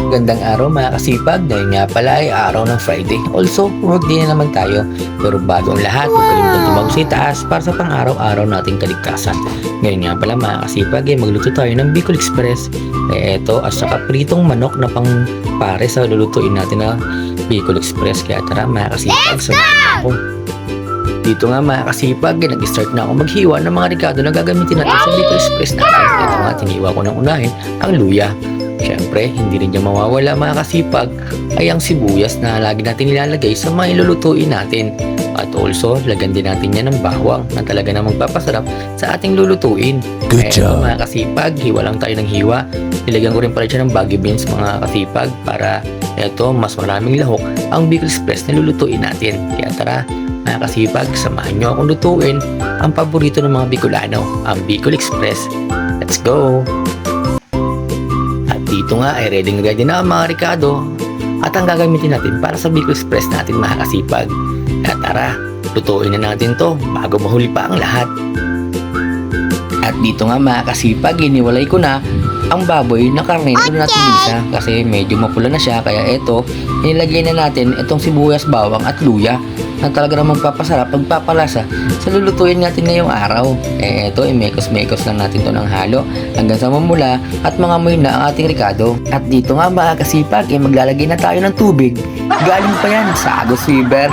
Magandang araw mga kasipag, dahil nga pala ay araw ng Friday. Also, work din na naman tayo. Pero bago ang lahat, huwag kalimutan tumawag sa itaas para sa pang-araw-araw nating kaligtasan. Ngayon nga pala mga kasipag, magluto tayo ng Bicol Express. Eto, at saka pritong manok na pang pare sa lulutuin natin na Bicol Express. Kaya tara mga kasipag, samahan ako. Dito nga mga kasipag, nag-start na ako maghiwa ng mga ricado na gagamitin natin sa Bicol Express natin. Ito nga, tiniwa ko ng unahin ang luya. Siyempre, hindi rin niya mawawala mga kasipag ay ang sibuyas na lagi natin nilalagay sa mga ilulutuin natin. At also, lagyan din natin yan ng bawang na talaga na magpapasarap sa ating lulutuin. Good job. Mga kasipag, hiwa lang tayo ng hiwa. Nilagyan ko rin pala siya ng Baguio beans mga kasipag para eto, mas maraming lahok ang Bicol Express na lulutuin natin. Kaya tara, mga kasipag, samahan nyo akong lutuin ang paborito ng mga Bicolano, ang Bicol Express. Let's go! At dito nga ay ready na ang mga ricado at ang gagamitin natin para sa Bicol Express natin mga kasipag. At tara, lutuin na natin to bago mahuli pa ang lahat. At dito nga mga kasipag, iniwalay ko na ang baboy na karne na natin isa kasi medyo mapula na siya. Kaya eto, nilagay na natin itong sibuyas, bawang at luya na talaga namang magpapasarap, magpapalasa sa lulutuin natin ngayong araw. Eto, imekos-mekos lang natin to ng halo hanggang sa mamula at mangamoy na ang ating ricado. At dito nga mga kasipag, maglalagay na tayo ng tubig. Galing pa yan sa Agos River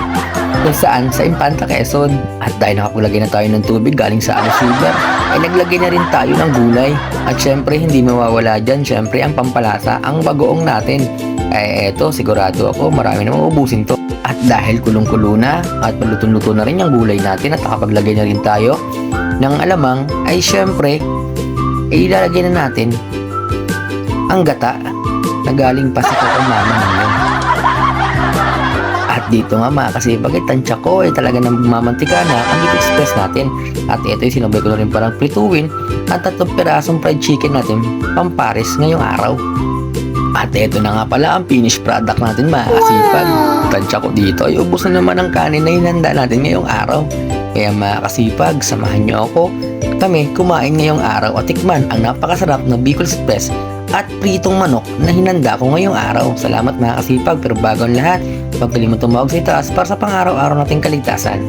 kung saan sa Infanta, Quezon. At dahil nakakulagay na tayo ng tubig galing sa Agos River, ay naglagay na rin tayo ng gulay. At syempre hindi mawawala dyan syempre ang pampalasa, ang bagoong natin. Eto, sigurado ako marami na maubusin to. At dahil kulong-kulo na at malutong-luto na rin yung gulay natin at nakapaglagay na rin tayo ng alamang, ay syempre ilalagay na natin ang gata na galing pa sa kakamama ninyo. At dito nga mga kasipag, tansya ko ay talaga nang mamantika na ang Bicol Express natin. At ito ay sinabay ko na rin parang prituin at 3 pirasong fried chicken natin pampares ngayong araw. At ito na nga pala ang finished product natin mga kasipag. Tansya ko dito ay ubos na naman ang kanin na hinanda natin ngayong araw. Kaya mga kasipag, samahan nyo ako kami kumain ngayong araw at tikman ang napakasarap na Bicol Express at pritong manok na hinanda ko ngayong araw. Salamat mga kasipag, pero bago ang lahat, huwag kalimutang tumawag sa itaas para sa pang-araw-araw nating kaligtasan.